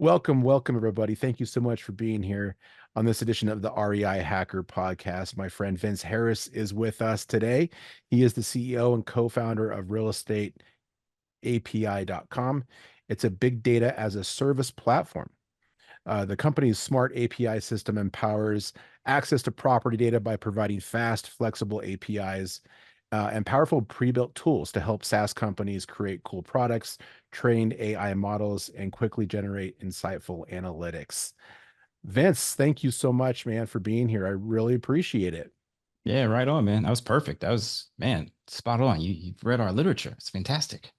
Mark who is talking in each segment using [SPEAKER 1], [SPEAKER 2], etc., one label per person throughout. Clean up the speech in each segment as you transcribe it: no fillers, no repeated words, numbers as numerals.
[SPEAKER 1] Welcome, everybody. Thank you so much for being here on this edition of the REI Hacker Podcast. My friend Vince Harris is with us today. He is the CEO and co-founder of RealEstateAPI.com. It's a big data as a service platform. The company's smart API system empowers access to property data by providing fast, flexible APIs and powerful pre-built tools to help SaaS companies create cool products, train AI models, and quickly generate insightful analytics. Vince, thank you so much, man, for being here. I really appreciate it.
[SPEAKER 2] Yeah, right on, man. That was perfect. That was, man, spot on. You've read our literature. It's fantastic.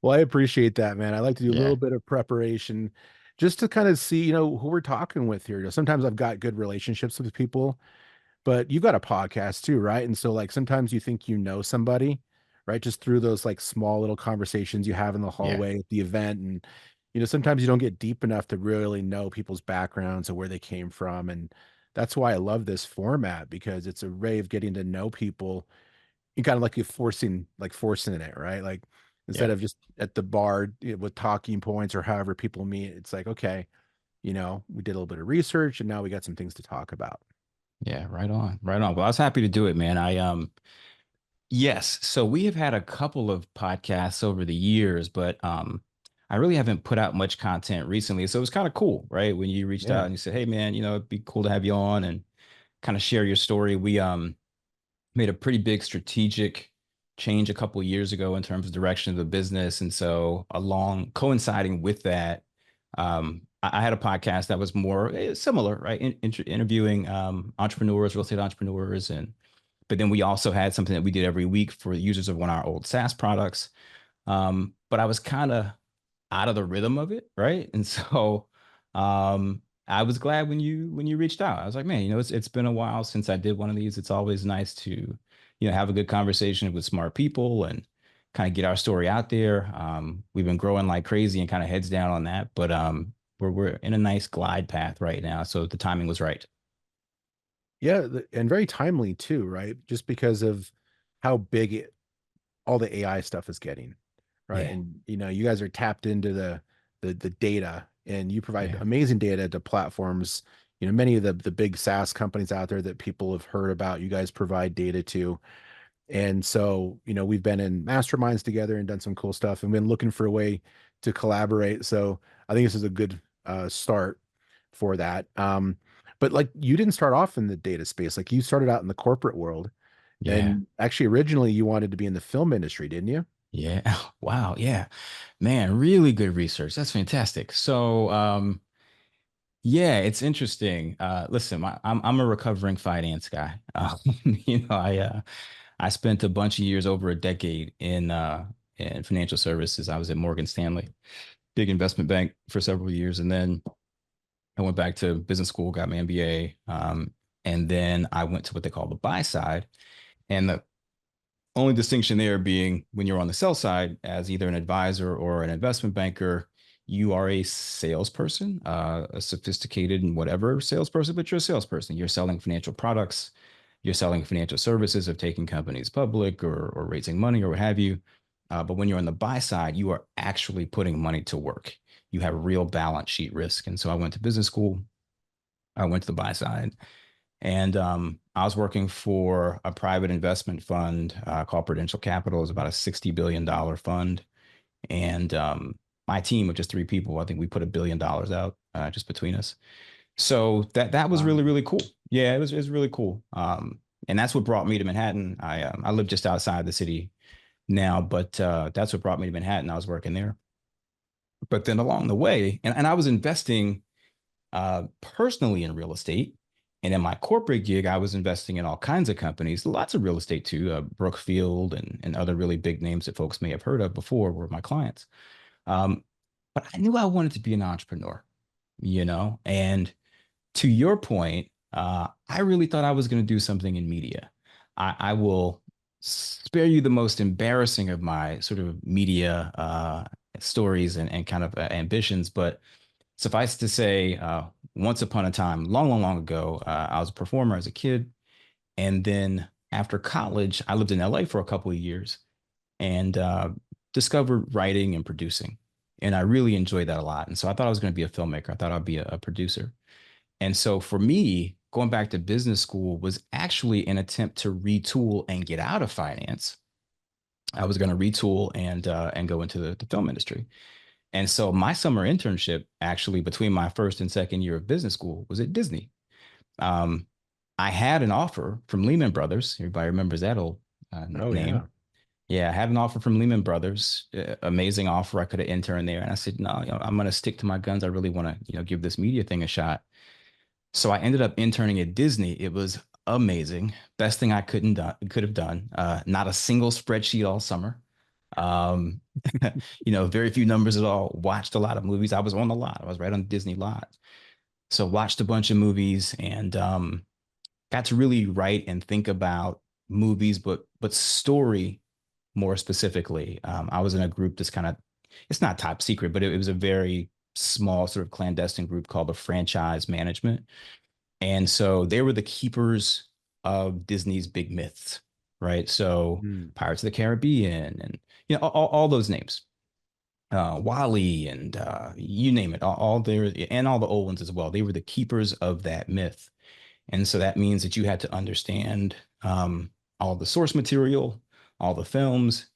[SPEAKER 1] Well, I appreciate that, man. I like to do a little
[SPEAKER 2] Yeah.
[SPEAKER 1] bit of preparation just to kind of see, who we're talking with here. Sometimes I've got good relationships with people, but you've got a podcast too, right? And so like sometimes you think you know somebody, right? Just through those like small little conversations you have in the
[SPEAKER 2] Yeah.
[SPEAKER 1] hallway at the event. And sometimes you don't get deep enough to really know people's backgrounds or where they came from. And that's why I love this format because it's a way of getting to know people. You kind of like you're forcing it, right? Like instead
[SPEAKER 2] Yeah.
[SPEAKER 1] of just at the bar with talking points or however people meet, it's like, okay, we did a little bit of research and now we got some things to talk about.
[SPEAKER 2] Yeah. Right on. Right on. Well, I was happy to do it, man. Yes. So we have had a couple of podcasts over the years, but I really haven't put out much content recently. So it was kind of cool, right? When you reached out
[SPEAKER 1] Yeah.
[SPEAKER 2] and you said, "Hey, man, it'd be cool to have you on and kind of share your story." We made a pretty big strategic change a couple of years ago in terms of direction of the business. And so along coinciding with that, I had a podcast that was more similar, right? Interviewing entrepreneurs, real estate entrepreneurs. But then we also had something that we did every week for users of one of our old SaaS products. But I was kind of out of the rhythm of it, right? And so I was glad when you reached out. I was like, man, it's been a while since I did one of these. It's always nice to, have a good conversation with smart people and kind of get our story out there. We've been growing like crazy and kind of heads down on that, but we're in a nice glide path right now. So the timing was right.
[SPEAKER 1] Yeah, and very timely too, right? Just because of how big all the AI stuff is getting, right?
[SPEAKER 2] Yeah.
[SPEAKER 1] And you guys are tapped into the data, and you provide
[SPEAKER 2] Yeah.
[SPEAKER 1] amazing data to platforms. Many of the big SaaS companies out there that people have heard about, you guys provide data to. And so, we've been in masterminds together and done some cool stuff and been looking for a way to collaborate. So I think this is a good start for that. But like you didn't start off in the data space, like you started out in the corporate world.
[SPEAKER 2] Yeah.
[SPEAKER 1] And actually, originally you wanted to be in the film industry, didn't you?
[SPEAKER 2] Yeah. Wow. Yeah. Man, really good research. That's fantastic. So, yeah, it's interesting. Listen, I'm a recovering finance guy. I spent a bunch of years, over a decade, in financial services. I was at Morgan Stanley, big investment bank for several years, and then I went back to business school, got my MBA, and then I went to what they call the buy side. And the only distinction there being when you're on the sell side as either an advisor or an investment banker, you are a salesperson, a sophisticated and whatever salesperson, but you're a salesperson. You're selling financial products, you're selling financial services of taking companies public or raising money or what have you. But when you're on the buy side, you are actually putting money to work. You have real balance sheet risk. And so I went to business school. I went to the buy side. And I was working for a private investment fund called Credential Capital. It was about a $60 billion fund. And my team of just three people, I think we put $1 billion out just between us. So that was
[SPEAKER 1] Wow.
[SPEAKER 2] really, really cool. Yeah, it was really cool. And that's what brought me to Manhattan. I live just outside the city now, but that's what brought me to Manhattan. I was working there. But then along the way, and I was investing personally in real estate. And in my corporate gig, I was investing in all kinds of companies, lots of real estate too. Brookfield and other really big names that folks may have heard of before were my clients. Um, but I knew I wanted to be an entrepreneur, and to your point, I really thought I was going to do something in media. I will spare you the most embarrassing of my sort of media stories and kind of ambitions, but suffice to say, once upon a time, long, long, long ago, I was a performer as a kid. And then after college, I lived in LA for a couple of years and discovered writing and producing. And I really enjoyed that a lot. And so I thought I was going to be a filmmaker. I thought I'd be a producer. And so for me, going back to business school was actually an attempt to retool and get out of finance. I was going to retool and go into the film industry. And so my summer internship, actually between my first and second year of business school, was at Disney. Um, I had an offer from Lehman Brothers. Everybody remembers that old
[SPEAKER 1] Oh yeah.
[SPEAKER 2] name. Yeah, I had an offer from Lehman Brothers. Amazing offer. I could have interned there, and I said, no, I'm going to stick to my guns. I really want to, give this media thing a shot. So I ended up interning at Disney. It was amazing. Best thing I could have done. Not a single spreadsheet all summer. Um, very few numbers at all. Watched a lot of movies. I was on the lot. I was right on the Disney lot. So watched a bunch of movies and got to really write and think about movies, but story more specifically. I was in a group that's kind of, it's not top secret, but it was a very small sort of clandestine group called the Franchise Management. And so they were the keepers of Disney's big myths, right? So
[SPEAKER 1] Mm.
[SPEAKER 2] Pirates of the Caribbean and all those names, Wally and you name it, all there and all the old ones as well. They were the keepers of that myth, and so that means that you had to understand all the source material, all the films,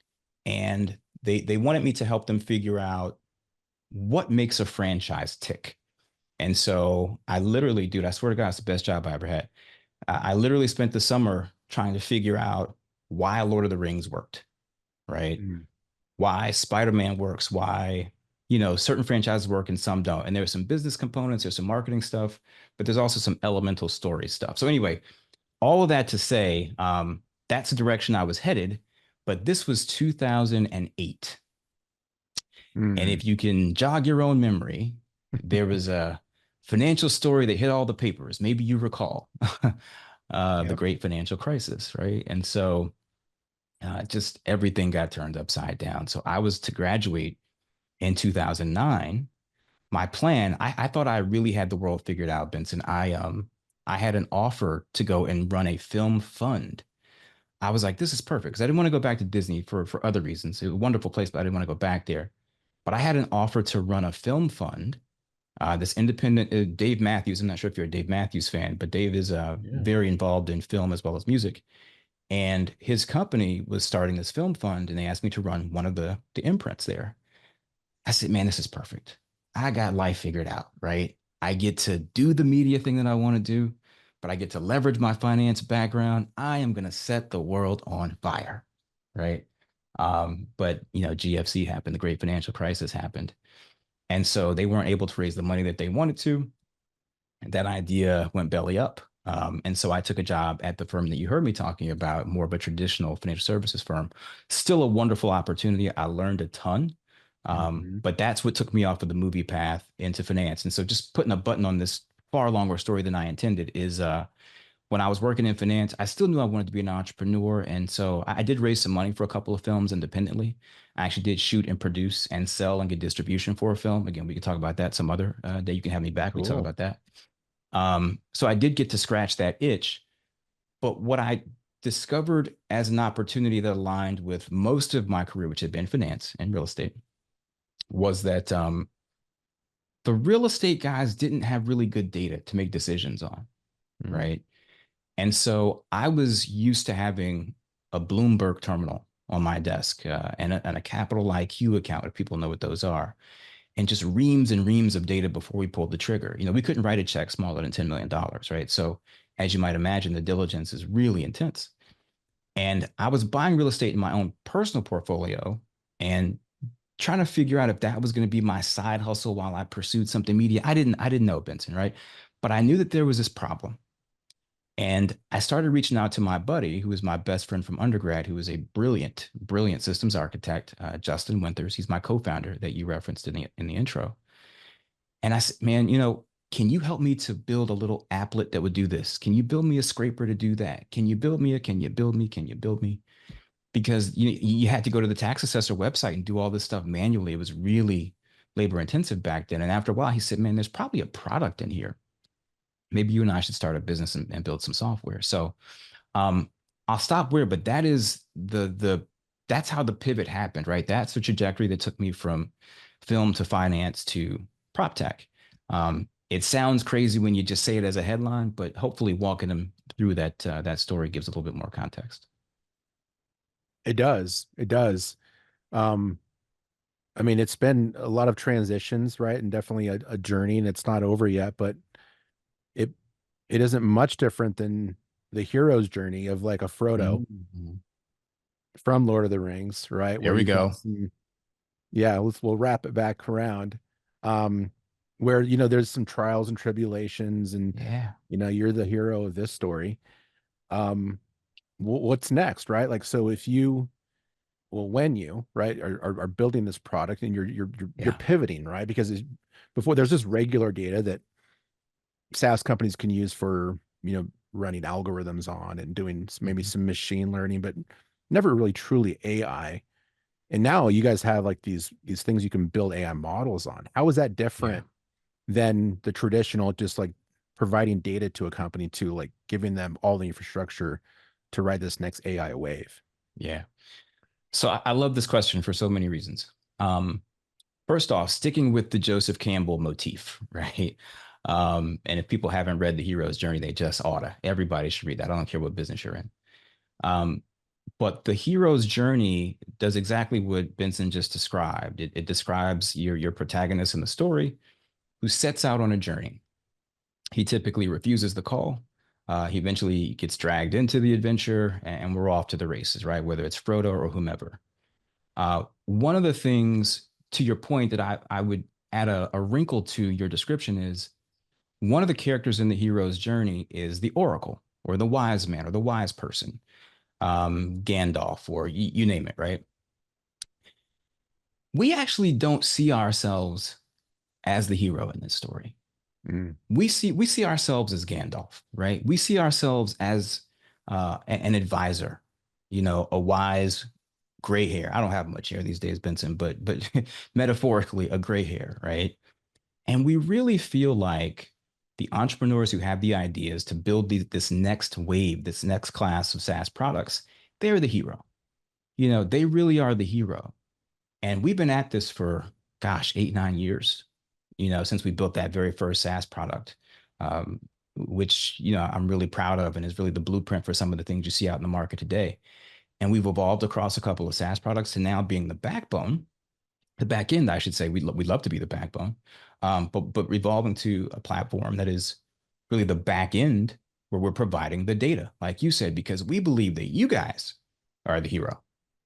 [SPEAKER 2] and they wanted me to help them figure out what makes a franchise tick. And so I literally, dude, I swear to God, it's the best job I ever had. I literally spent the summer trying to figure out why Lord of the Rings worked, right?
[SPEAKER 1] Mm.
[SPEAKER 2] Why Spider-Man works, why, certain franchises work and some don't. And there's some business components, there's some marketing stuff, but there's also some elemental story stuff. So anyway, all of that to say, that's the direction I was headed, but this was 2008. And
[SPEAKER 1] Mm.
[SPEAKER 2] if you can jog your own memory, there was a financial story that hit all the papers. Maybe you recall the
[SPEAKER 1] Yep.
[SPEAKER 2] great financial crisis, right? And so just everything got turned upside down. So I was to graduate in 2009. My plan, I thought I really had the world figured out, Vincent. I had an offer to go and run a film fund. I was like, this is perfect because I didn't want to go back to Disney for other reasons. It was a wonderful place, but I didn't want to go back there. But I had an offer to run a film fund. This independent Dave Matthews. I'm not sure if you're a Dave Matthews fan, but Dave is
[SPEAKER 1] Yeah.
[SPEAKER 2] very involved in film as well as music. And his company was starting this film fund, and they asked me to run one of the imprints there. I said, man, this is perfect. I got life figured out, right? I get to do the media thing that I want to do, but I get to leverage my finance background. I am going to set the world on fire, right? But GFC happened, the great financial crisis happened. And so they weren't able to raise the money that they wanted to. That idea went belly up. And so I took a job at the firm that you heard me talking about, more of a traditional financial services firm. Still a wonderful opportunity. I learned a ton.
[SPEAKER 1] Mhm.
[SPEAKER 2] But that's what took me off of the movie path into finance. And so just putting a button on this far longer story than I intended is when I was working in finance, I still knew I wanted to be an entrepreneur. And so I did raise some money for a couple of films independently. I actually did shoot and produce and sell and get distribution for a film. Again, we can talk about that some other day. You can have me back. We talk
[SPEAKER 1] Cool.
[SPEAKER 2] about that. So I did get to scratch that itch. But what I discovered as an opportunity that aligned with most of my career, which had been finance and real estate, was that the real estate guys didn't have really good data to make decisions on,
[SPEAKER 1] Mm.
[SPEAKER 2] right? And so I was used to having a Bloomberg terminal on my desk and a Capital IQ account, if people know what those are, and just reams and reams of data before we pulled the trigger. We couldn't write a check smaller than $10 million, right? So as you might imagine, the diligence is really intense. And I was buying real estate in my own personal portfolio and trying to figure out if that was going to be my side hustle while I pursued something media. I didn't know, Benson, right? But I knew that there was this problem. And I started reaching out to my buddy, who was my best friend from undergrad, who was a brilliant, brilliant systems architect, Justin Winters. He's my co-founder that you referenced in the intro. And I said, man, can you help me to build a little applet that would do this? Can you build me a scraper to do that? Can you build me can you build me? Can you build me? Because you had to go to the tax assessor website and do all this stuff manually. It was really labor intensive back then. And after a while, he said, man, there's probably a product in here. Maybe you and I should start a business and build some software. So um, I'll stop where, but that is that's how the pivot happened, right? That's the trajectory that took me from film to finance to prop tech. It sounds crazy when you just say it as a headline, but hopefully walking them through that story gives a little bit more context.
[SPEAKER 1] It does. It does. Um, I mean, it's been a lot of transitions, right? And definitely a journey, and it's not over yet, but it it isn't much different than the hero's journey of like a Frodo
[SPEAKER 2] Mhm.
[SPEAKER 1] from Lord of the Rings, right?
[SPEAKER 2] There
[SPEAKER 1] Where
[SPEAKER 2] we
[SPEAKER 1] you've got
[SPEAKER 2] go.
[SPEAKER 1] some, yeah, we'll wrap it back around. Um, where there's some trials and tribulations, and
[SPEAKER 2] Yeah.
[SPEAKER 1] you're the hero of this story. Um, what's next, right? Like, so if you well, when you right are building this product and you're
[SPEAKER 2] Yeah.
[SPEAKER 1] pivoting, right? Because before there's just regular data that SaaS companies can use for running algorithms on and doing maybe
[SPEAKER 2] Mhm.
[SPEAKER 1] some machine learning, but never really truly AI. And now you guys have like these things you can build AI models on. How is that
[SPEAKER 2] Yeah.
[SPEAKER 1] different than the traditional just like providing data to a company to like giving them all the infrastructure to ride this next AI wave?
[SPEAKER 2] Yeah. So I love this question for so many reasons. Um, First off, sticking with the Joseph Campbell motif, right? And if people haven't read The Hero's Journey, they just oughta. Everybody should read that. I don't care what business you're in. Um, but the hero's journey does exactly what Vincent just described. It describes your protagonist in the story who sets out on a journey. He typically refuses the call. He eventually gets dragged into the adventure, and we're off to the races, right? Whether it's Frodo or whomever. One of the things, to your point, that I would add a wrinkle to your description is one of the characters in the hero's journey is the oracle or the wise man or the wise person, Gandalf, or you name it, right? We actually don't see ourselves as the hero in this story.
[SPEAKER 1] Mm,
[SPEAKER 2] We see ourselves as Gandalf, right? We see ourselves as an advisor, a wise gray hair. I don't have much hair these days, Benson, but metaphorically a gray hair, right? And we really feel like the entrepreneurs who have the ideas to build this next wave, this next class of SaaS products, they're the hero. They really are the hero. And we've been at this for, gosh, 8, 9 years, since we built that very first SaaS product, um, which, I'm really proud of and is really the blueprint for some of the things you see out in the market today. And we've evolved across a couple of SaaS products to now being the backbone, the back end, I should say. We'd love to be the backbone, but evolving to a platform that is really the back end where we're providing the data, like you said, because we believe that you guys are the hero,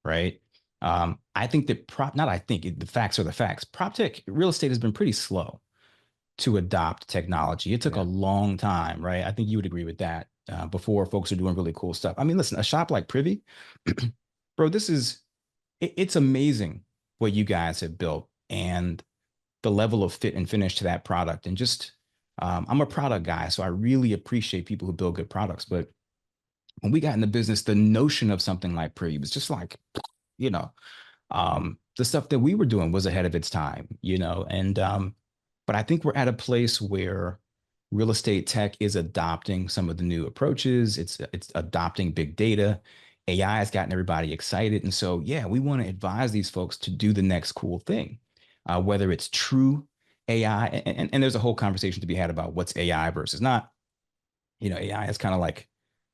[SPEAKER 2] right? I think that not I think the facts are the facts. Prop tech real estate has been pretty slow to adopt technology. It took a
[SPEAKER 1] yeah.
[SPEAKER 2] long time, right? I think you would agree with that. Before folks are doing really cool stuff. I mean, listen, a shop like Privy, bro, it's amazing what you guys have built and the level of fit and finish to that product. And just, I'm a product guy, so I really appreciate people who build good products. But when we got in the business, the notion of something like Privy was just like, you know, the stuff that we were doing was ahead of its time, and but I think we're at a place where real estate tech is adopting some of the new approaches. It's adopting big data. AI has gotten everybody excited, and so yeah, we want to advise these folks to do the next cool thing, whether it's true AI, and there's a whole conversation to be had about what's AI versus not. AI is kind of like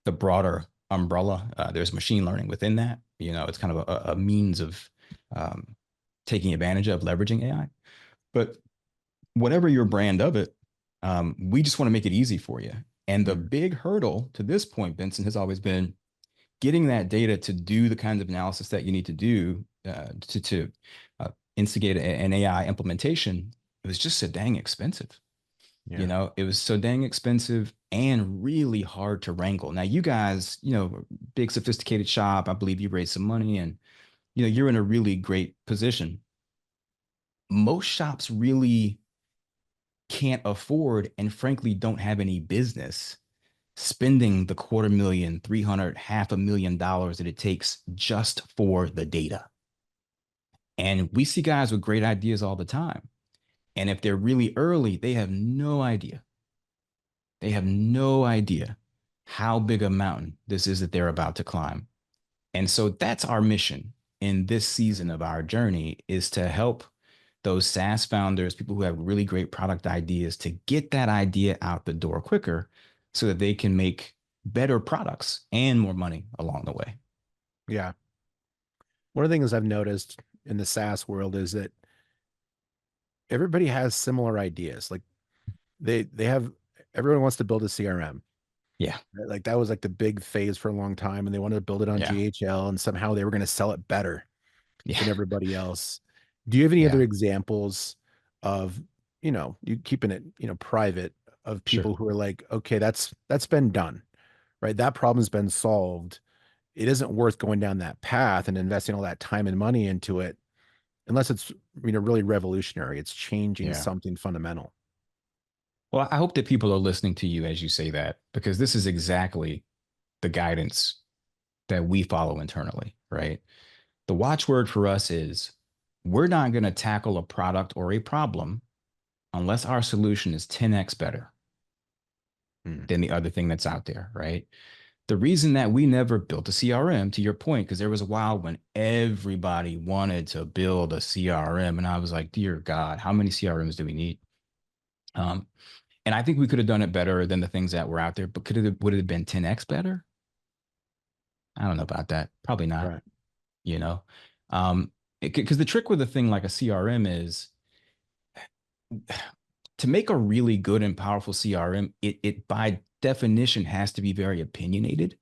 [SPEAKER 2] the broader umbrella. There's machine learning within that. It's kind of a means of um, taking advantage of leveraging AI. But whatever your brand of it, we just want to make it easy for you. And the
[SPEAKER 1] Mm,
[SPEAKER 2] big hurdle to this point, Vincent, has always been getting that data to do the kinds of analysis that you need to do to instigate an AI implementation. It was just so dang expensive.
[SPEAKER 1] yeah.
[SPEAKER 2] It was so dang expensive and really hard to wrangle. Now, you guys, big sophisticated shop. I believe you raised some money and, you're in a really great position. Most shops really can't afford and frankly don't have any business spending the quarter million, 300, $500,000 that it takes just for the data. And we see guys with great ideas all the time. And if they're really early, they have no idea how big a mountain this is that they're about to climb. And so that's our mission in this season of our journey, is to help those SaaS founders, people who have really great product ideas, to get that idea out the door quicker so that they can make better products and more money along the way.
[SPEAKER 1] Yeah. One of the things I've noticed in the SaaS world is that everybody has similar ideas. Like they have everyone wants to build a CRM.
[SPEAKER 2] Yeah.
[SPEAKER 1] Right? Like that was like the big phase for a long time, and they wanted to build it on
[SPEAKER 2] Yeah.
[SPEAKER 1] GHL, and somehow they were going to sell it better
[SPEAKER 2] Yeah.
[SPEAKER 1] than everybody else. Do you have any other
[SPEAKER 2] Yeah.
[SPEAKER 1] examples of, you keeping it, private, of
[SPEAKER 2] Sure.
[SPEAKER 1] people who are like, okay, that's been done, right? That problem's been solved. It isn't worth going down that path and investing all that time and money into it unless it's, really revolutionary. It's changing
[SPEAKER 2] Yeah.
[SPEAKER 1] something fundamental.
[SPEAKER 2] Well, I hope that people are listening to you as you say that, because this is exactly the guidance that we follow internally, right? The watchword for us is we're not going to tackle a product or a problem unless our solution is 10x better
[SPEAKER 1] Hmm.
[SPEAKER 2] than the other thing that's out there, right? The reason that we never built a CRM, to your point, because there was a while when everybody wanted to build a CRM. And I was like, dear God, how many CRMs do we need? Um, and I think we could have done it better than the things that were out there, but would it have been 10x better? I don't know about that. Probably not,
[SPEAKER 1] Right.
[SPEAKER 2] you know? Um, because the trick with a thing like a CRM is to make a really good and powerful CRM, it by definition has to be very opinionated.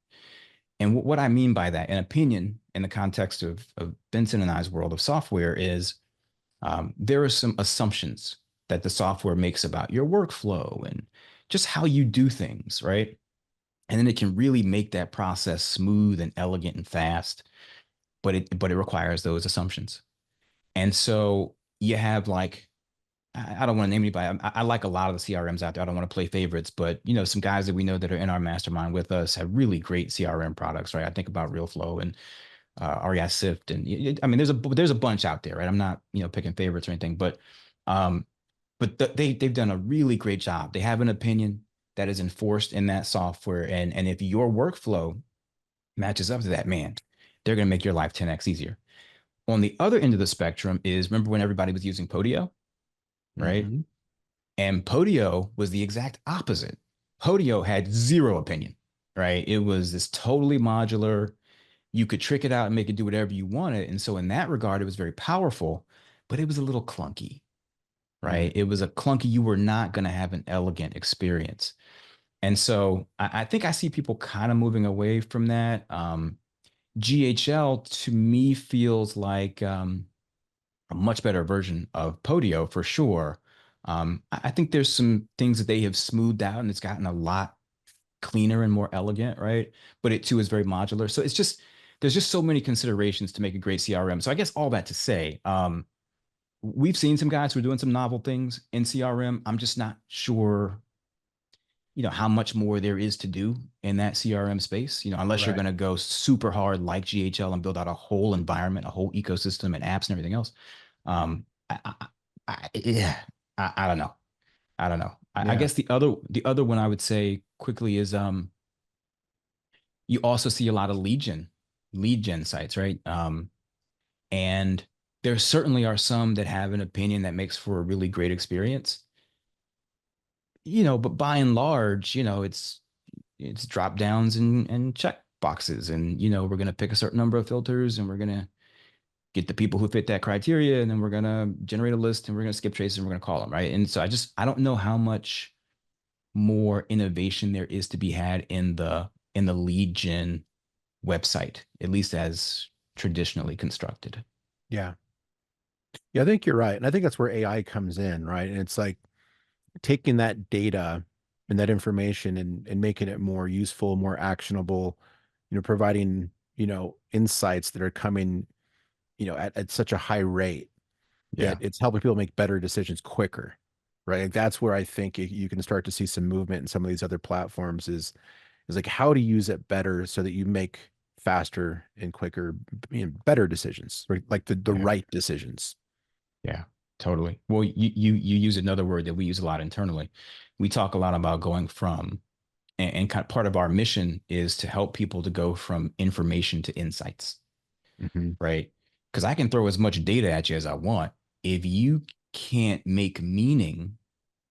[SPEAKER 2] And what I mean by that, an opinion in the context of Vincent and I's world of software is there are some assumptions that the software makes about your workflow and just how you do things, right? And then it can really make that process smooth and elegant and fast, but it requires those assumptions. And so you have like I don't want to name anybody. I like a lot of the CRMs out there. I don't want to play favorites, but some guys that we know that are in our mastermind with us have really great CRM products, right? I think about RealFlow and REI Sift, and I mean, there's a bunch out there, right? I'm not picking favorites or anything, um, but they've done a really great job. They have an opinion that is enforced in that software, and if your workflow matches up to that, man, they're going to make your life 10x easier. On the other end of the spectrum is remember when everybody was using Podio, right?
[SPEAKER 1] Hmm.
[SPEAKER 2] And Podio was the exact opposite. Podio had zero opinion, right? It was this totally modular. You could trick it out and make it do whatever you wanted. And so in that regard, it was very powerful, but it was a little clunky,
[SPEAKER 1] Hmm.
[SPEAKER 2] right? It was a clunky. You were not going to have an elegant experience. And so I think I see people kind of moving away from that. GHL to me feels like a much better version of Podio for sure. I think there's some things that they have smoothed out and it's gotten a lot cleaner and more elegant, right? But it too is very modular. So there's just so many considerations to make a great CRM. So I guess all that to say, we've seen some guys who are doing some novel things in CRM. I'm just not sure, how much more there is to do in that CRM space, unless you're
[SPEAKER 1] Right.
[SPEAKER 2] going to go super hard like GHL and build out a whole environment, a whole ecosystem and apps and everything else. Yeah, I don't know. I don't know. I
[SPEAKER 1] Yeah.
[SPEAKER 2] guess the other one I would say quickly is you also see a lot of lead gen sites, right? And there certainly are some that have an opinion that makes for a really great experience. But by and large, it's drop downs and check boxes, and we're gonna pick a certain number of filters, and we're gonna get the people who fit that criteria, and then we're gonna generate a list, and we're gonna skip traces, and we're gonna call them, right? And so I don't know how much more innovation there is to be had in the lead gen website, at least as traditionally constructed.
[SPEAKER 1] Yeah. Yeah, I think you're right. And I think that's where AI comes in, right? And it's like taking that data and that information and making it more useful, more actionable, providing, insights that are coming, at such a high rate that
[SPEAKER 2] Yeah,
[SPEAKER 1] it's helping people make better decisions quicker, right? Like that's where I think you can start to see some movement in some of these other platforms is like how to use it better so that you make faster and quicker, better decisions, right? Like the
[SPEAKER 2] yeah,
[SPEAKER 1] right decisions.
[SPEAKER 2] yeah, totally. Well, you use another word that we use a lot internally. We talk a lot about going from, and kind of part of our mission is to help people to go from information to insights,
[SPEAKER 1] Hmm.
[SPEAKER 2] right? Because I can throw as much data at you as I want. if you can't make meaning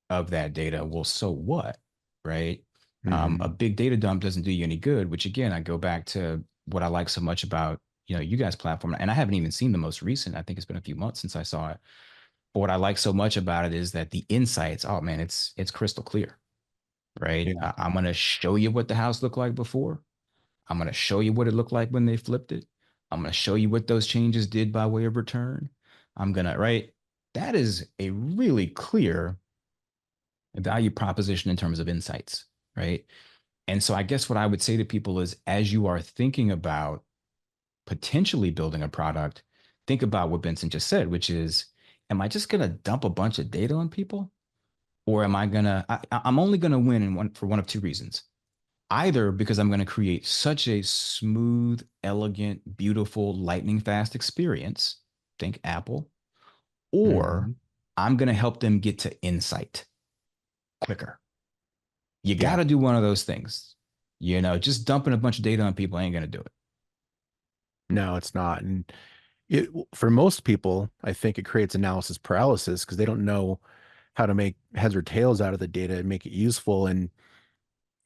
[SPEAKER 2] of that data, well, so what, right? A
[SPEAKER 1] Hmm.
[SPEAKER 2] big data dump doesn't do you any good, which again, I go back to what I like so much about, you guys platform. And I haven't even seen the most recent. I think it's been a few months since I saw it. But what I like so much about it is that the insights, oh man, it's crystal clear, right?
[SPEAKER 1] Yeah.
[SPEAKER 2] I'm going to show you what the house looked like before. I'm going to show you what it looked like when they flipped it. I'm going to show you what those changes did by way of return. I'm going to, right? That is a really clear value proposition in terms of insights, right? And so I guess what I would say to people is as you are thinking about potentially building a product, think about what Vincent just said, which is, am I just going to dump a bunch of data on people? Or am I going to, I'm only going to win for one of two reasons. Either because I'm going to create such a smooth, elegant, beautiful, lightning fast experience, think Apple, or
[SPEAKER 1] Hmm.
[SPEAKER 2] I'm going to help them get to insight quicker. You got
[SPEAKER 1] Yeah.
[SPEAKER 2] to do one of those things. Just dumping a bunch of data on people ain't going to do it.
[SPEAKER 1] No, it's not. And for most people, I think it creates analysis paralysis because they don't know how to make heads or tails out of the data and make it useful. And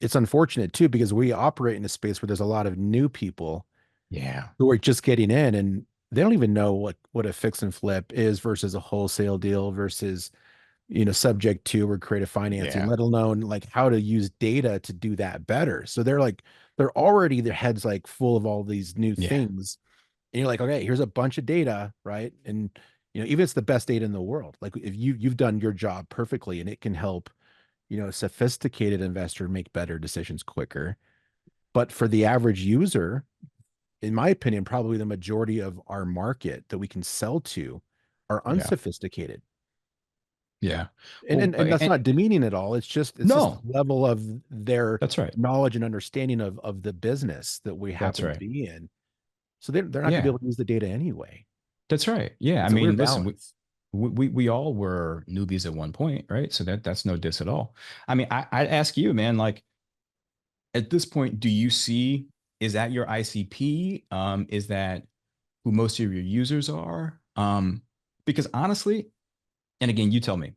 [SPEAKER 1] it's unfortunate too, because we operate in a space where there's a lot of new people
[SPEAKER 2] Yeah.
[SPEAKER 1] who are just getting in and they don't even know what a fix and flip is versus a wholesale deal versus, subject to or creative financing,
[SPEAKER 2] Yeah.
[SPEAKER 1] let alone like how to use data to do that better. So they're already their heads like full of all these new
[SPEAKER 2] Yeah.
[SPEAKER 1] things. And you're like, okay, here's a bunch of data, right? And even if it's the best data in the world, like if you've done your job perfectly and it can help, a sophisticated investor make better decisions quicker. But for the average user, in my opinion, probably the majority of our market that we can sell to are
[SPEAKER 2] Yeah.
[SPEAKER 1] unsophisticated.
[SPEAKER 2] Yeah.
[SPEAKER 1] And
[SPEAKER 2] Well,
[SPEAKER 1] and, and that's
[SPEAKER 2] and
[SPEAKER 1] not demeaning at all. It's just the
[SPEAKER 2] no,
[SPEAKER 1] level of their
[SPEAKER 2] that's right.
[SPEAKER 1] knowledge and understanding of the business that we
[SPEAKER 2] That's
[SPEAKER 1] happen to
[SPEAKER 2] right.
[SPEAKER 1] be in. So they're not gonna be
[SPEAKER 2] Yeah.
[SPEAKER 1] able to use the data anyway.
[SPEAKER 2] That's right. Yeah. I
[SPEAKER 1] It's a
[SPEAKER 2] mean,
[SPEAKER 1] weird
[SPEAKER 2] listen,
[SPEAKER 1] balance.
[SPEAKER 2] we all were newbies at one point, right? So that's no diss at all. I mean, I'd ask you, man, like at this point, do you see, is that your ICP? Is that who most of your users are? Because honestly, and again, you tell me,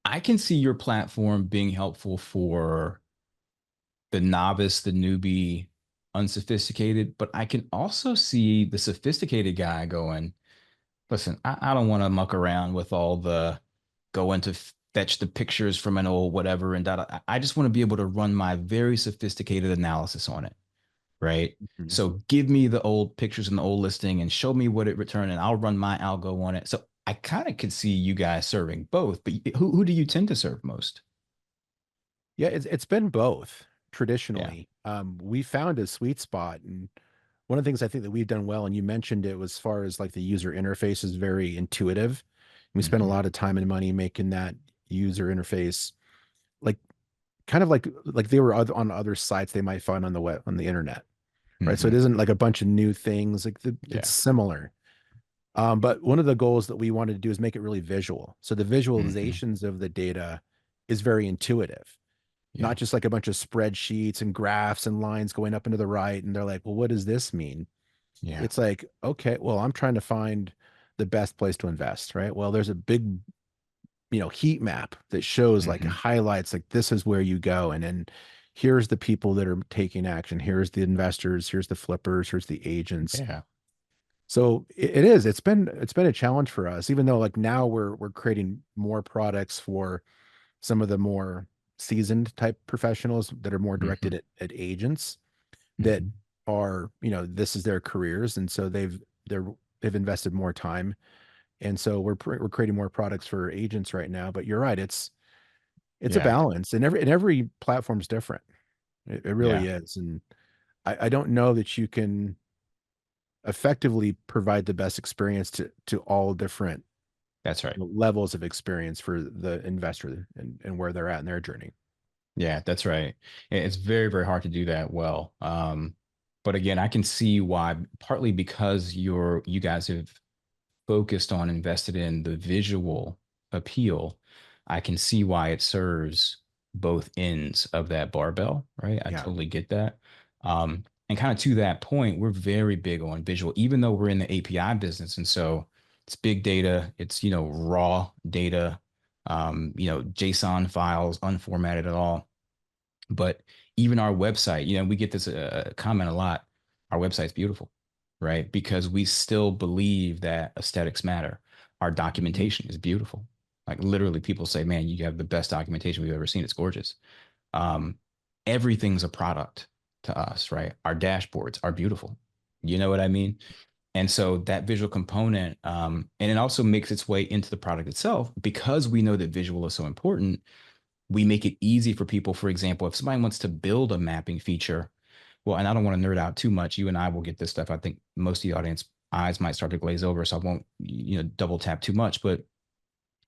[SPEAKER 2] I can see your platform being helpful for the novice, the newbie, unsophisticated, but I can also see the sophisticated guy going, listen, I don't want to muck around with all the going to fetch the pictures from an old whatever and data. I just want to be able to run my very sophisticated analysis on it. Right.
[SPEAKER 1] Mhm.
[SPEAKER 2] So give me the old pictures and the old listing and show me what it returned and I'll run my algo on it. So I kind of could see you guys serving both, but who do you tend to serve most?
[SPEAKER 1] Yeah, it's been both
[SPEAKER 2] Yeah.
[SPEAKER 1] traditionally. We found a sweet spot, and one of the things I think that we've done well, and you mentioned it, was as far as like the user interface is very intuitive. We spend a
[SPEAKER 2] Hmm.
[SPEAKER 1] lot of time and money making that user interface like kind of like they were on other sites they might find on the web on the internet, right? So it
[SPEAKER 2] Hmm.
[SPEAKER 1] isn't like a bunch of new things. It's
[SPEAKER 2] Yeah.
[SPEAKER 1] similar. But one of the goals that we wanted to do is make it really visual. So the
[SPEAKER 2] Hmm.
[SPEAKER 1] visualizations of the data is very intuitive,
[SPEAKER 2] Yeah.
[SPEAKER 1] not just like a bunch of spreadsheets and graphs and lines going up and to the right. And they're like, well, what does this mean?
[SPEAKER 2] Yeah.
[SPEAKER 1] It's like, okay, well, I'm trying to find the best place to invest, right? Well, there's a big, heat map that shows like
[SPEAKER 2] Hmm.
[SPEAKER 1] highlights, like this is where you go. And then here's the people that are taking action. Here's the investors. Here's the flippers. Here's the agents.
[SPEAKER 2] Yeah.
[SPEAKER 1] So it is. It's been a challenge for us, even though like now we're creating more products for some of the more seasoned type professionals that are more directed
[SPEAKER 2] Hmm.
[SPEAKER 1] at agents that
[SPEAKER 2] Hmm.
[SPEAKER 1] are, this is their careers. And so they're they've invested more time. And so we're creating more products for agents right now. But you're right, it's a
[SPEAKER 2] Yeah.
[SPEAKER 1] balance, and every platform's different. It
[SPEAKER 2] Yeah.
[SPEAKER 1] really is. And I don't know that you can effectively provide the best experience to all different
[SPEAKER 2] That's right.
[SPEAKER 1] levels of experience for the investor and where they're at in their journey.
[SPEAKER 2] Yeah, that's right. It's very, very hard to do that well. But again, I can see why, partly because you guys have focused on invested in the visual appeal. I can see why it serves both ends of that barbell, right? I
[SPEAKER 1] Yeah.
[SPEAKER 2] totally get that. And kind of to that point, we're very big on visual, even though we're in the API business. And so It's big data. It's, raw data, JSON files, unformatted at all. But even our website, we get this comment a lot. Our website's beautiful, right? Because we still believe that aesthetics matter. Our
[SPEAKER 1] Mhm.
[SPEAKER 2] documentation is beautiful. Like literally, people say, "Man, you have the best documentation we've ever seen. It's gorgeous." Um, Everything's a product to us, right? Our dashboards are beautiful. You know what I mean? And so that visual component, and it also makes its way into the product itself because we know that visual is so important. We make it easy for people. For example, if somebody wants to build a mapping feature, well, and I don't want to nerd out too much. You and I will get this stuff. I think most of the audience eyes might start to glaze over, so I won't, double tap too much. But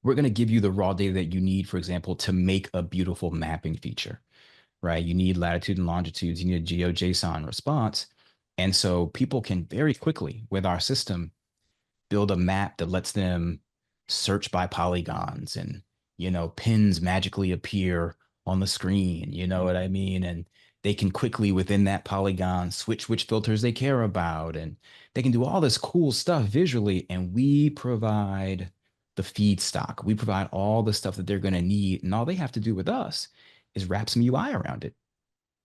[SPEAKER 2] we're going to give you the raw data that you need, for example, to make a beautiful mapping feature, right? You need latitude and longitudes. You need a GeoJSON response. And so people can very quickly, with our system, build a map that lets them search by polygons and, pins magically appear on the screen. You know what I mean? And they can quickly within that polygon switch which filters they care about. And they can do all this cool stuff visually. And we provide the feedstock. We provide all the stuff that they're going to need. And all they have to do with us is wrap some UI around it.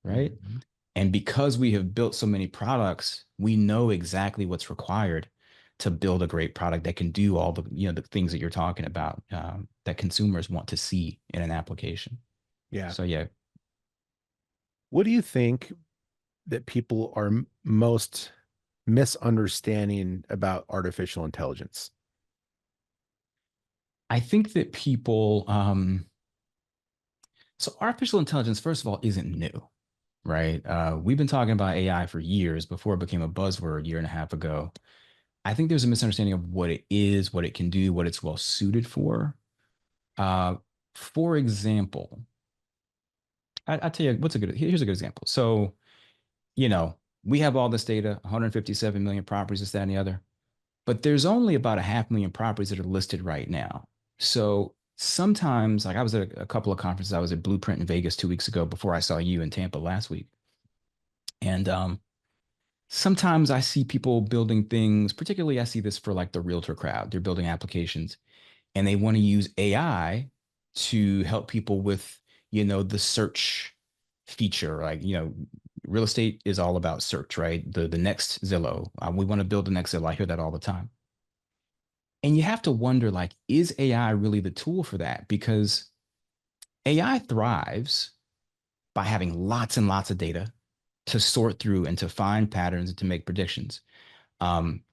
[SPEAKER 2] Right.
[SPEAKER 1] Mhm.
[SPEAKER 2] And because we have built so many products, we know exactly what's required to build a great product that can do all the, the things that you're talking about, that consumers want to see in an application.
[SPEAKER 1] Yeah.
[SPEAKER 2] So yeah,
[SPEAKER 1] What do you think that people are most misunderstanding about artificial intelligence?
[SPEAKER 2] I think that people, so artificial intelligence, first of all, isn't new, right? We've been talking about AI for years before it became a buzzword a year and a half ago. I think there's a misunderstanding of what it is, what it can do, what it's well suited for. Uh, for example, I tell you here's a good example. So, you know, we have all this data, 157 million properties, this, that, and the other, but there's only about a 500,000 properties that are listed right now. So sometimes, like I was at a couple of conferences, I was at Blueprint in Vegas 2 weeks ago before I saw you in Tampa last week. And sometimes I see people building things, particularly I see this for like the realtor crowd. They're building applications and they want to use AI to help people with, the search feature. Like, real estate is all about search, right? The next Zillow. We want to build the next Zillow. I hear that all the time. And you have to wonder, like, is AI really the tool for that? Because AI thrives by having lots and lots of data to sort through and to find patterns and to make predictions. Um,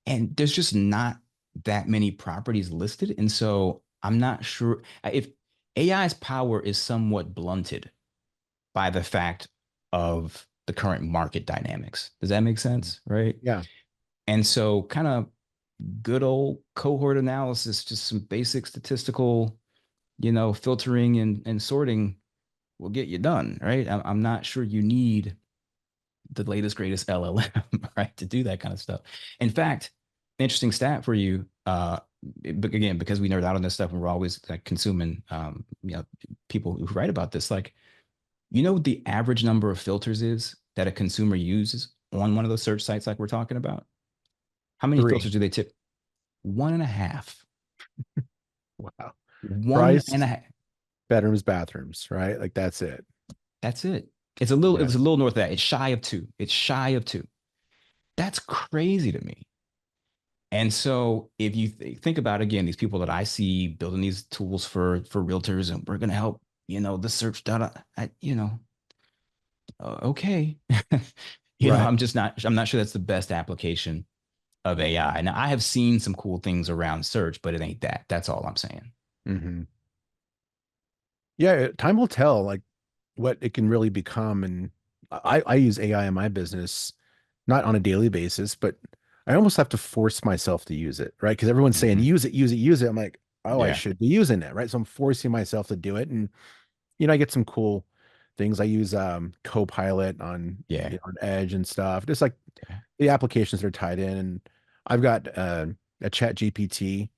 [SPEAKER 2] and there's just not that many properties listed. And so I'm not sure if AI's power is somewhat blunted by the fact of the current market dynamics. Does that make sense? Right.
[SPEAKER 1] Yeah.
[SPEAKER 2] And so, kind of good old cohort analysis, just some basic statistical, filtering and sorting will get you done. Right. I'm not sure you need the latest greatest LLM, right, to do that kind of stuff. In fact, interesting stat for you. But again, because we nerd out on this stuff, and we're always like consuming, people who write about this. Like, what the average number of filters is that a consumer uses on one of those search sites, like we're talking about? How many filters
[SPEAKER 1] Three.
[SPEAKER 2] do they tip? One and a half.
[SPEAKER 1] Wow.
[SPEAKER 2] One and a
[SPEAKER 1] Price,
[SPEAKER 2] half.
[SPEAKER 1] bedrooms, bathrooms, right? Like that's it.
[SPEAKER 2] That's it. It's a little. It
[SPEAKER 1] Yeah.
[SPEAKER 2] was a little north of that. It's shy of two. It's shy of two. That's crazy to me. And so if you think about again these people that I see building these tools for realtors and we're going to help, the search data, okay.
[SPEAKER 1] Right.
[SPEAKER 2] I'm not sure that's the best application of AI. Now I have seen some cool things around search, but it ain't that. That's all I'm saying.
[SPEAKER 1] Hmm. Yeah. Time will tell like what it can really become. And I use AI in my business, not on a daily basis, but I almost have to force myself to use it, right? Because everyone's saying
[SPEAKER 2] Hmm.
[SPEAKER 1] use it, use it, use it. I'm like, oh, I
[SPEAKER 2] Yeah.
[SPEAKER 1] should be using it, right? So I'm forcing myself to do it. And I get some cool things. I use Copilot on,
[SPEAKER 2] Yeah.
[SPEAKER 1] on Edge and stuff, just like
[SPEAKER 2] Yeah.
[SPEAKER 1] the applications that are tied in. And I've got a Chat GPT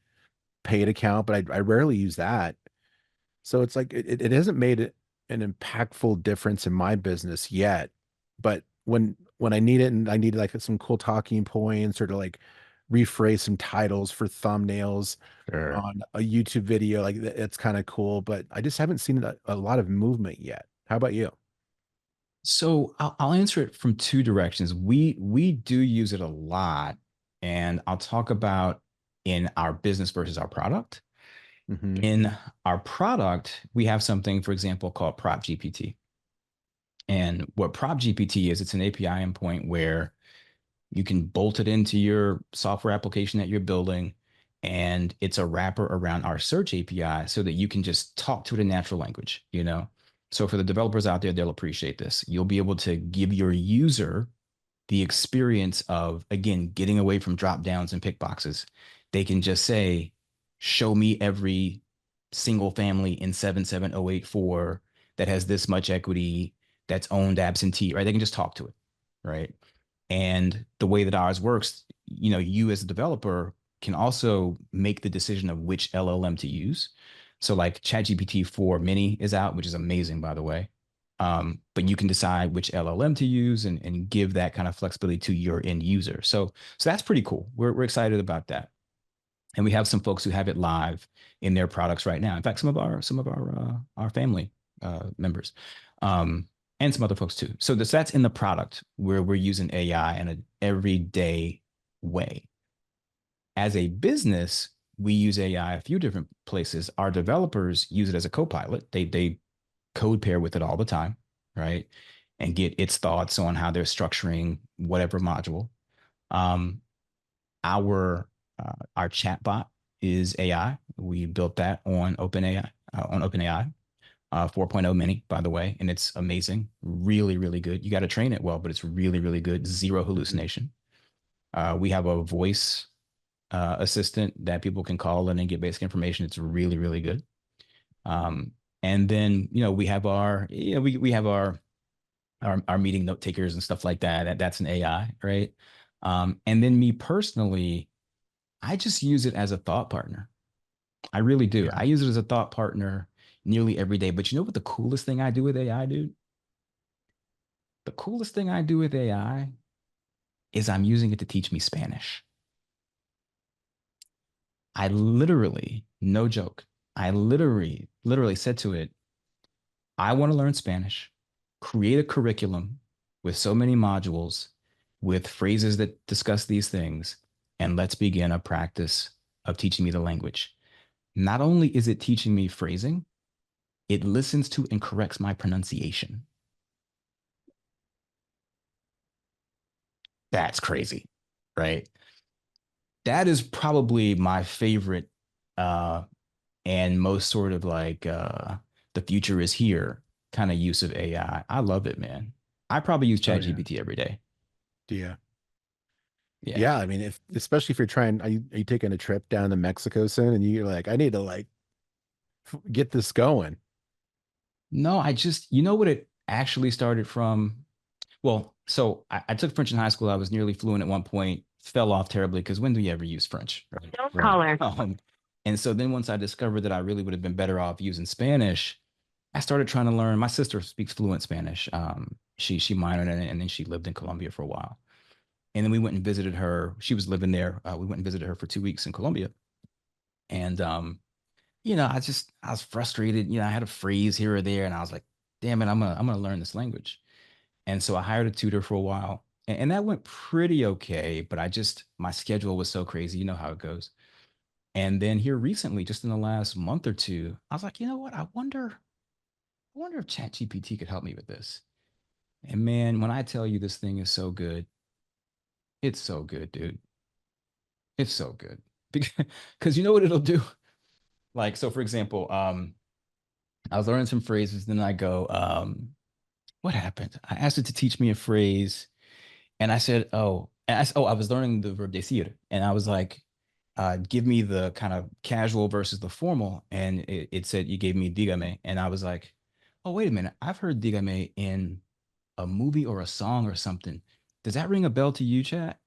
[SPEAKER 1] paid account, but I rarely use that. So it's like it hasn't made an impactful difference in my business yet. But when I need it and I need like some cool talking points or to like rephrase some titles for thumbnails
[SPEAKER 2] Sure.
[SPEAKER 1] on a YouTube video. Like it's kind of cool, but I just haven't seen a lot of movement yet. How about you?
[SPEAKER 2] So I'll answer it from two directions. We do use it a lot, and I'll talk about in our business versus our product.
[SPEAKER 1] Hmm.
[SPEAKER 2] In our product, we have something, for example, called Prop GPT. And what Prop GPT is, it's an API endpoint where you can bolt it into your software application that you're building, and it's a wrapper around our search API so that you can just talk to it in natural language, you know? So for the developers out there, they'll appreciate this. You'll be able to give your user the experience of, again, getting away from drop downs and pick boxes. They can just say, show me every single family in 77084 that has this much equity, that's owned absentee, right? They can just talk to it, right? And the way that ours works, you know, you as a developer can also make the decision of which LLM to use. So like ChatGPT 4 Mini is out, which is amazing, by the way. But you can decide which LLM to use and give that kind of flexibility to your end user. So that's pretty cool. We're excited about that. And we have some folks who have it live in their products right now. In fact, some of our family members, and some other folks too. So that's in the product where we're using AI in an everyday way. As a business, we use AI a few different places. Our developers use it as a co-pilot. They code pair with it all the time, right? And get its thoughts on how they're structuring whatever module. Um, our chatbot is AI. We built that on OpenAI, 4.0 mini, by the way, and it's amazing. Really, really good. You got to train it well, but it's really, really good. Zero hallucination. We have a voice assistant that people can call in and get basic information. It's really, really good. And then, you know, we have our meeting note takers and stuff like that. That's an AI, right? And then me personally, I just use it as a thought partner. I really do.
[SPEAKER 1] Yeah.
[SPEAKER 2] I use it as a thought partner nearly every day. But you know what the coolest thing I do with AI, dude? The coolest thing I do with AI is I'm using it to teach me Spanish. I literally, no joke, I literally said to it, I want to learn Spanish, create a curriculum with so many modules with phrases that discuss these things, and let's begin a practice of teaching me the language. Not only is it teaching me phrasing, it listens to and corrects my pronunciation. That's crazy, right? That is probably my favorite uh, and most sort of like the future is here kind of use of AI. I love it, man. I probably use
[SPEAKER 1] Oh yeah.
[SPEAKER 2] ChatGPT every day.
[SPEAKER 1] Yeah.
[SPEAKER 2] Yeah.
[SPEAKER 1] Yeah. I mean, if especially if you're trying, are you taking a trip down to Mexico soon, and you're like, I need to like get this going.
[SPEAKER 2] No, you know what it actually started from? Well, so I took French in high school. I was nearly fluent at one point, fell off terribly because when do you ever use French? Right.
[SPEAKER 1] Don't call her.
[SPEAKER 2] And so then once I discovered that I really would have been better off using Spanish, I started trying to learn. My sister speaks fluent Spanish. She minored in it, and then she lived in Colombia for a while. And then we went and visited her. She was living there. We went and visited her for 2 weeks in Colombia. And you know, I was frustrated. You know, I had a phrase here or there, and I was like, damn it, I'm gonna learn this language. And so I hired a tutor for a while, and that went pretty okay. But my schedule was so crazy. You know how it goes. And then here recently, just in the last month or two, I was like, you know what? I wonder if ChatGPT could help me with this. And man, when I tell you this thing is so good, it's so good, dude. It's so good. Because you know what it'll do? Like, so for example, I was learning some phrases, then I go, what happened? I asked it to teach me a phrase, and I said, I was learning the verb decir, and I was like, give me the kind of casual versus the formal, and it said you gave me dígame, and I was like, oh wait a minute, I've heard dígame in a movie or a song or something. Does that ring a bell to you, chat?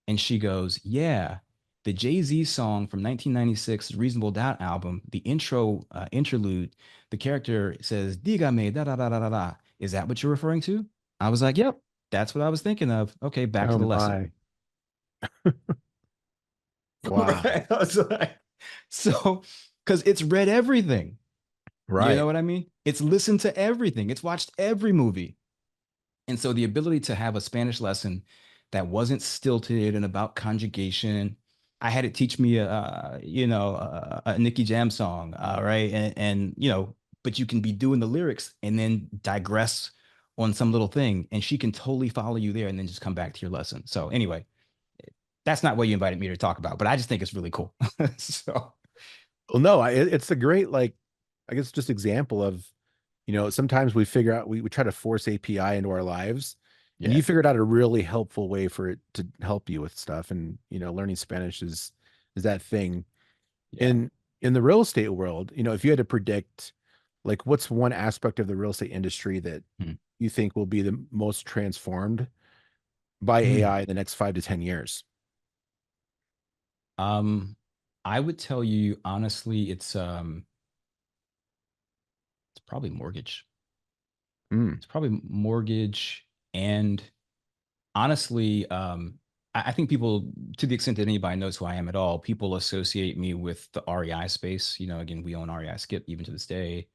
[SPEAKER 2] And she goes, yeah, the Jay-Z song from 1996 Reasonable Doubt album, the interlude, the character says, dígame, da da da da da da. Is that what you're referring to? I was like, yep, that's what I was thinking of. Okay, back to
[SPEAKER 1] Oh
[SPEAKER 2] the lesson.
[SPEAKER 1] my. Wow.
[SPEAKER 2] Right? I was like, so, because it's read everything. You know
[SPEAKER 1] Right.
[SPEAKER 2] what I mean? It's listened to everything. It's watched every movie. And so the ability to have a Spanish lesson that wasn't stilted and about conjugation, I had it teach me a Nicky Jam song, right? And but you can be doing the lyrics and then digress on some little thing, and she can totally follow you there, and then just come back to your lesson. So anyway, that's not what you invited me to talk about, but I just think it's really cool. So
[SPEAKER 1] Well, no, it's a great, like, I guess just example of, sometimes we figure out, we try to force API into our lives, and
[SPEAKER 2] yeah,
[SPEAKER 1] you figured out a really helpful way for it to help you with stuff. And, learning Spanish is that thing.
[SPEAKER 2] yeah.
[SPEAKER 1] In the real estate world, if you had to predict, like, what's one aspect of the real estate industry that
[SPEAKER 2] Hmm.
[SPEAKER 1] you think will be the most transformed by
[SPEAKER 2] Hmm.
[SPEAKER 1] AI in the next 5 to 10 years?
[SPEAKER 2] Um, I would tell you honestly, it's probably mortgage.
[SPEAKER 1] Mm,
[SPEAKER 2] It's probably mortgage. And honestly, I think people, to the extent that anybody knows who I am at all, people associate me with the REI space. Again, we own REI Skip even to this day.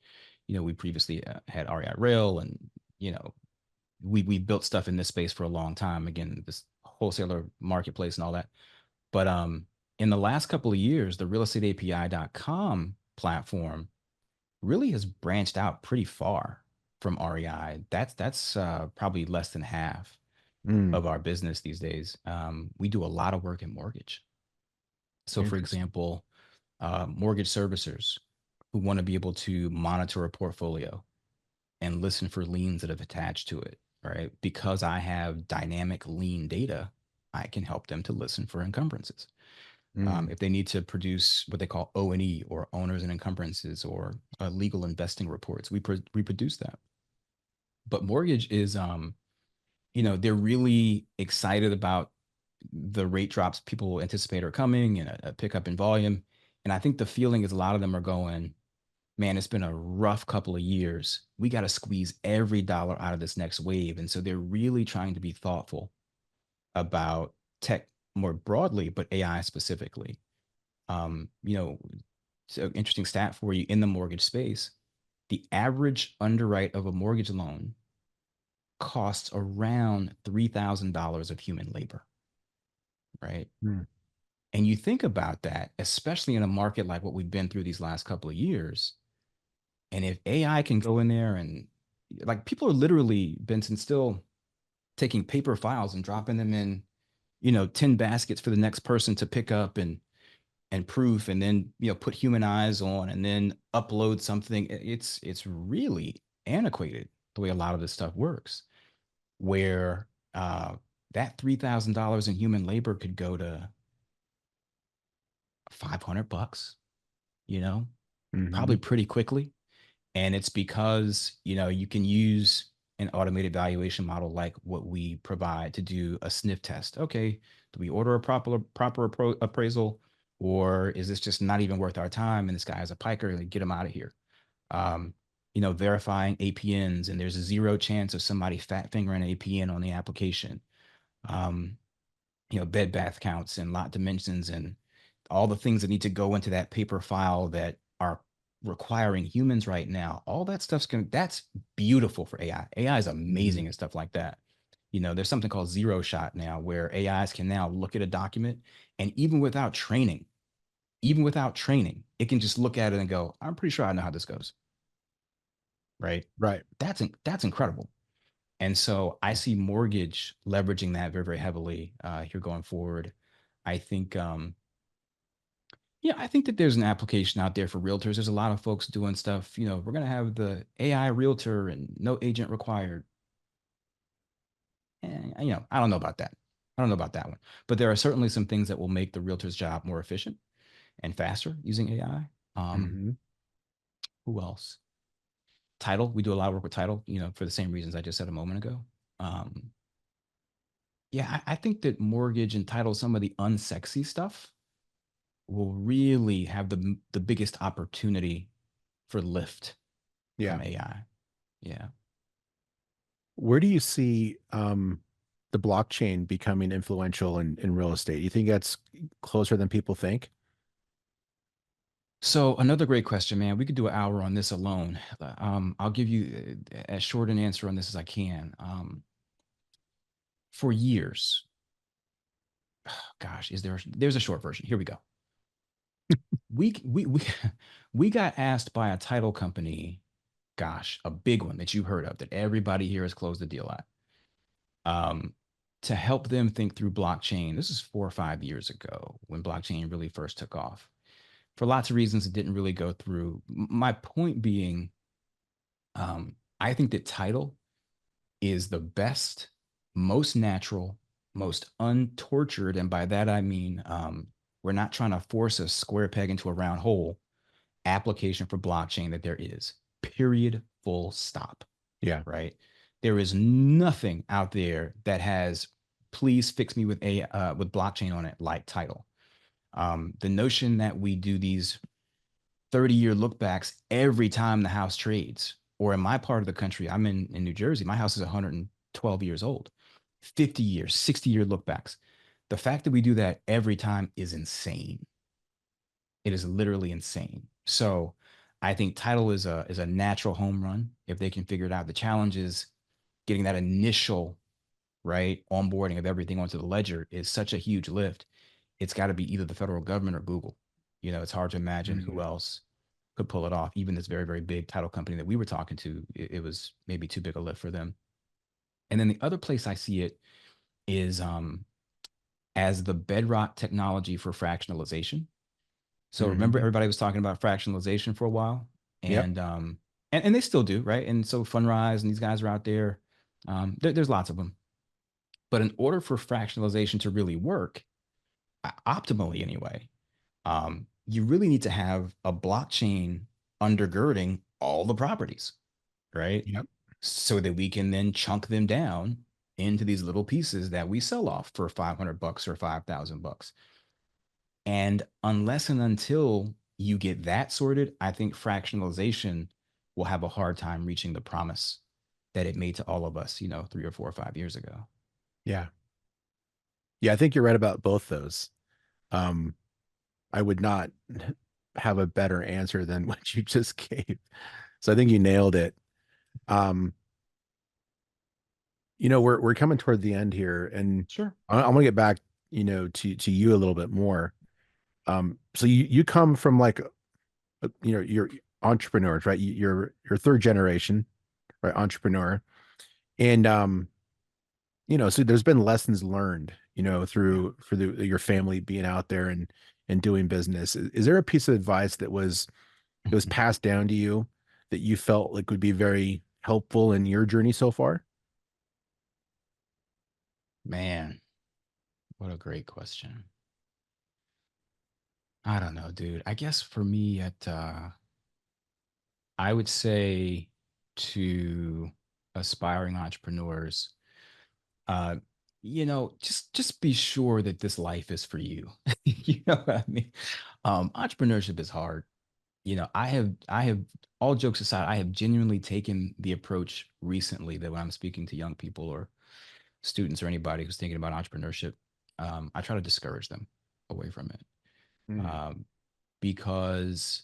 [SPEAKER 2] We previously had REI Rail, and you know, we built stuff in this space for a long time. Again, this wholesaler marketplace and all that. But in the last couple of years, the realestateapi.com platform really has branched out pretty far from REI. That's probably less than half
[SPEAKER 1] mm,
[SPEAKER 2] of our business these days. We do a lot of work in mortgage. So, for
[SPEAKER 1] interesting.
[SPEAKER 2] example, mortgage servicers who want to be able to monitor a portfolio and listen for liens that have attached to it, right? Because I have dynamic lien data, I can help them to listen for encumbrances.
[SPEAKER 1] Mm,
[SPEAKER 2] If they need to produce what they call O&E, or owners and encumbrances, or legal investing reports, we produce that. But mortgage is, they're really excited about the rate drops people anticipate are coming, and a pickup in volume. And I think the feeling is a lot of them are going, man, it's been a rough couple of years. We got to squeeze every dollar out of this next wave. And so they're really trying to be thoughtful about tech more broadly, but AI specifically. Um, you know, so interesting stat for you in the mortgage space: the average underwrite of a mortgage loan costs around $3,000 of human labor, right?
[SPEAKER 1] mm,
[SPEAKER 2] And you think about that, especially in a market like what we've been through these last couple of years. And if AI can go in there and, like, people are literally, Benson, still taking paper files and dropping them in, 10 baskets for the next person to pick up and proof, and then, put human eyes on, and then upload something. It's really antiquated the way a lot of this stuff works, where that $3,000 in human labor could go to 500 bucks, you know,
[SPEAKER 1] hmm
[SPEAKER 2] probably pretty quickly. And it's because, you can use an automated valuation model like what we provide to do a sniff test. Okay, do we order a proper appraisal, or is this just not even worth our time? And this guy is a piker, and get him out of here. Um, Verifying APNs, and there's a zero chance of somebody fat fingering an APN on the application. Um, bed bath counts and lot dimensions and all the things that need to go into that paper file that are requiring humans right now. All that that's beautiful for AI. AI is
[SPEAKER 1] hmm
[SPEAKER 2] amazing and stuff like that. There's something called zero shot now, where AIs can now look at a document, and even without training, it can just look at it and go, I'm pretty sure I know how this goes. Right.
[SPEAKER 1] Right.
[SPEAKER 2] That's incredible. And so I see mortgage leveraging that very, very heavily here going forward. I think, I think that there's an application out there for realtors. There's a lot of folks doing stuff. We're going to have the AI realtor and no agent required. And, I don't know about that. I don't know about that one. But there are certainly some things that will make the realtor's job more efficient and faster using AI.
[SPEAKER 1] hmm
[SPEAKER 2] Who else? Title. We do a lot of work with title, for the same reasons I just said a moment ago. Um, yeah, I think that mortgage and title, some of the unsexy stuff, will really have the biggest opportunity for lift
[SPEAKER 1] Yeah.
[SPEAKER 2] from AI. Yeah.
[SPEAKER 1] Where do you see the blockchain becoming influential in real estate? You think that's closer than people think?
[SPEAKER 2] So another great question, man. We could do an hour on this alone. I'll give you as short an answer on this as I can. For years, gosh, there's a short version. Here we go. We we got asked by a title company, gosh, a big one that you heard of that everybody here has closed the deal at, um, to help them think through blockchain. This is 4 or 5 years ago when blockchain really first took off. For lots of reasons, it didn't really go through. My point being, I think that title is the best, most natural, most untortured, and by that I mean we're not trying to force a square peg into a round hole application for blockchain that there is. Period. Full stop.
[SPEAKER 1] Yeah.
[SPEAKER 2] Right. There is nothing out there that has please fix me with with blockchain on it like title. The notion that we do these 30-year look backs every time the house trades, or in my part of the country, I'm in New Jersey, my house is 112 years old, 50 years, 60-year look backs. The fact that we do that every time is insane. It is literally insane. So I think title is a natural home run if they can figure it out. The challenge is getting that initial right onboarding of everything onto the ledger is such a huge lift. It's got to be either the federal government or Google. You know, it's hard to imagine who else could pull it off. Even this very, very big title company that we were talking to, it was maybe too big a lift for them. And then the other place I see it is as the bedrock technology for fractionalization. So remember,
[SPEAKER 1] Mhm.
[SPEAKER 2] everybody was talking about fractionalization for a while,
[SPEAKER 1] Yep.
[SPEAKER 2] and they still do, right? And so Fundrise and these guys are out there. There's lots of them. But in order for fractionalization to really work, optimally anyway, you really need to have a blockchain undergirding all the properties, right?
[SPEAKER 1] Yep.
[SPEAKER 2] So that we can then chunk them down into these little pieces that we sell off for $500 or $5,000. And unless and until you get that sorted, I think fractionalization will have a hard time reaching the promise that it made to all of us, 3 or 4 or 5 years ago.
[SPEAKER 1] Yeah. Yeah, I think you're right about both those. Um, I would not have a better answer than what you just gave. So I think you nailed it. Um, we're coming toward the end here, and
[SPEAKER 2] Sure.
[SPEAKER 1] I'm gonna get back, to you a little bit more. So you come from like, you're entrepreneurs, right? You're third generation, right? Entrepreneur, and so there's been lessons learned,
[SPEAKER 2] Yeah.
[SPEAKER 1] for your family being out there and doing business. Is there a piece of advice that was passed down to you that you felt like would be very helpful in your journey so far?
[SPEAKER 2] Man, what a great question. I don't know, dude. I guess for me I would say to aspiring entrepreneurs, uh, just be sure that this life is for you. You know what I mean? Entrepreneurship is hard. I have all jokes aside, I have genuinely taken the approach recently that when I'm speaking to young people or students or anybody who's thinking about entrepreneurship, I try to discourage them away from it.
[SPEAKER 1] Mm,
[SPEAKER 2] Um, because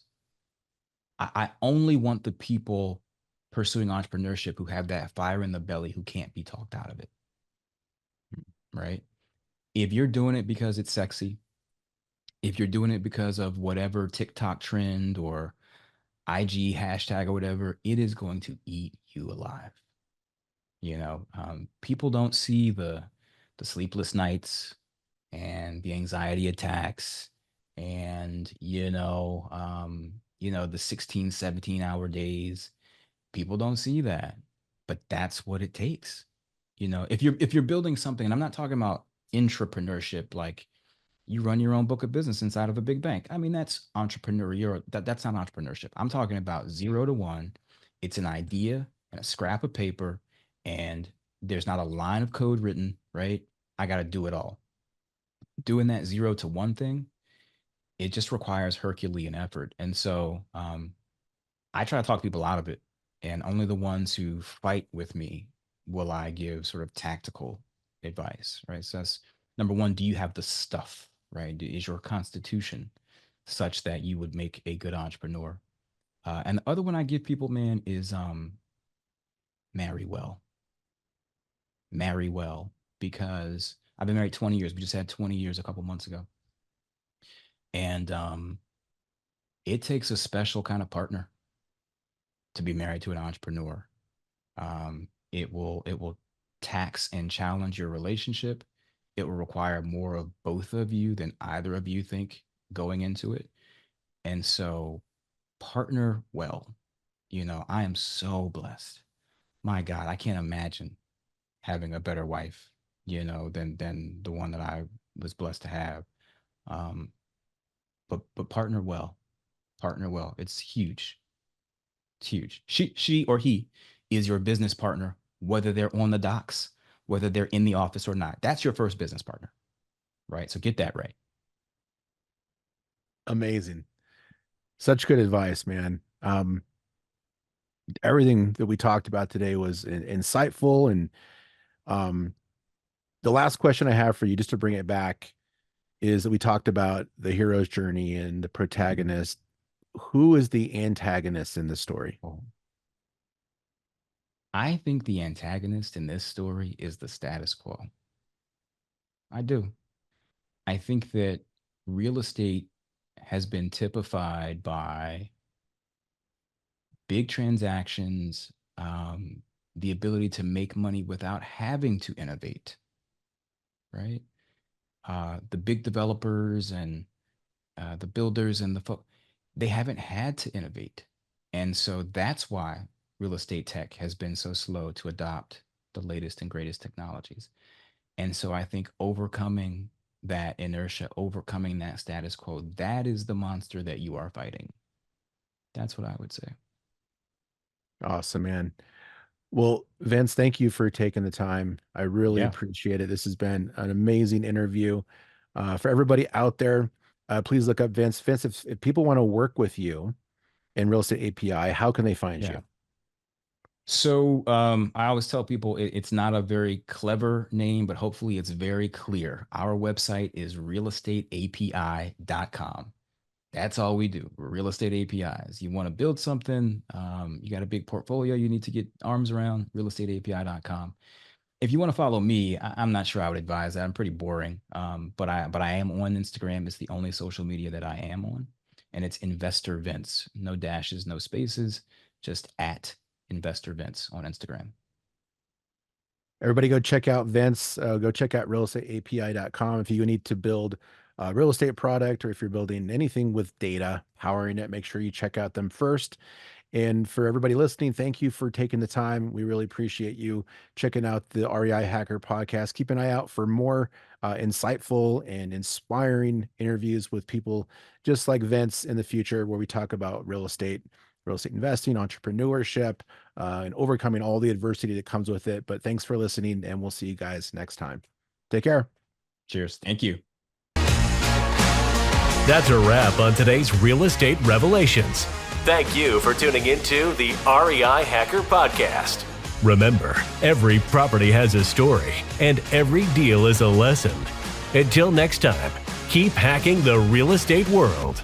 [SPEAKER 2] I only want the people pursuing entrepreneurship who have that fire in the belly who can't be talked out of it, right? If you're doing it because it's sexy, if you're doing it because of whatever TikTok trend or IG hashtag or whatever, it is going to eat you alive. People don't see the sleepless nights and the anxiety attacks and the 16, 17-hour days. People don't see that, but that's what it takes. If you're building something, and I'm not talking about intrapreneurship like you run your own book of business inside of a big bank. I mean, that's entrepreneurial. That's not entrepreneurship. I'm talking about 0 to 1. It's an idea and a scrap of paper, and there's not a line of code written, right? I got to do it all. Doing that 0 to 1 thing, it just requires Herculean effort. And so I try to talk people out of it, and only the ones who fight with me will I give sort of tactical advice, right? So that's number one. Do you have the stuff, right? Is your constitution such that you would make a good entrepreneur? And the other one I give people, man, is marry well. Marry well, because I've been married 20 years. We just had 20 years a couple months ago. And it takes a special kind of partner to be married to an entrepreneur. It will tax and challenge your relationship. It will require more of both of you than either of you think going into it. And so partner well. I am so blessed. My God, I can't imagine having a better wife, than the one that I was blessed to have. But partner well. Partner well. It's huge. It's huge. She or he is your business partner, whether they're on the docks, whether they're in the office or not. That's your first business partner, right? So get that right.
[SPEAKER 1] Amazing. Such good advice, man. Everything that we talked about today was insightful. And the last question I have for you, just to bring it back, is that we talked about the hero's journey and the protagonist. Who is the antagonist in this story?
[SPEAKER 2] I think the antagonist in this story is the status quo. I do. I think that real estate has been typified by big transactions, the ability to make money without having to innovate, right? The big developers and the builders and they haven't had to innovate. And so that's why real estate tech has been so slow to adopt the latest and greatest technologies. And so I think overcoming that inertia, overcoming that status quo, that is the monster that you are fighting. That's what I would say.
[SPEAKER 1] Awesome, man. Well, Vince, thank you for taking the time. I really appreciate it. This has been an amazing interview. For everybody out there, please look up Vince. Vince, if people want to work with you in Real Estate API, how can they find you?
[SPEAKER 2] So I always tell people it's not a very clever name, but hopefully it's very clear. Our website is RealEstateAPI.com. That's all we do. We're real estate APIs. You want to build something, you got a big portfolio you need to get arms around, RealEstateAPI.com. If you want to follow me, I'm not sure I would advise that. I'm pretty boring. But I am on Instagram. It's the only social media that I am on. And it's Investor Vince. No dashes, no spaces, just at Investor Vince on Instagram.
[SPEAKER 1] Everybody go check out Vince. Go check out RealEstateAPI.com. If you need to build a real estate product, or if you're building anything with data, powering it, make sure you check out them first. And for everybody listening, thank you for taking the time. We really appreciate you checking out the REI Hacker Podcast. Keep an eye out for more insightful and inspiring interviews with people just like Vince in the future, where we talk about real estate investing, entrepreneurship, and overcoming all the adversity that comes with it. But thanks for listening, and we'll see you guys next time. Take care.
[SPEAKER 2] Cheers. Thank you.
[SPEAKER 3] That's a wrap on today's Real Estate Revelations.
[SPEAKER 4] Thank you for tuning into the REI Hacker Podcast.
[SPEAKER 3] Remember, every property has a story, and every deal is a lesson. Until next time, keep hacking the real estate world.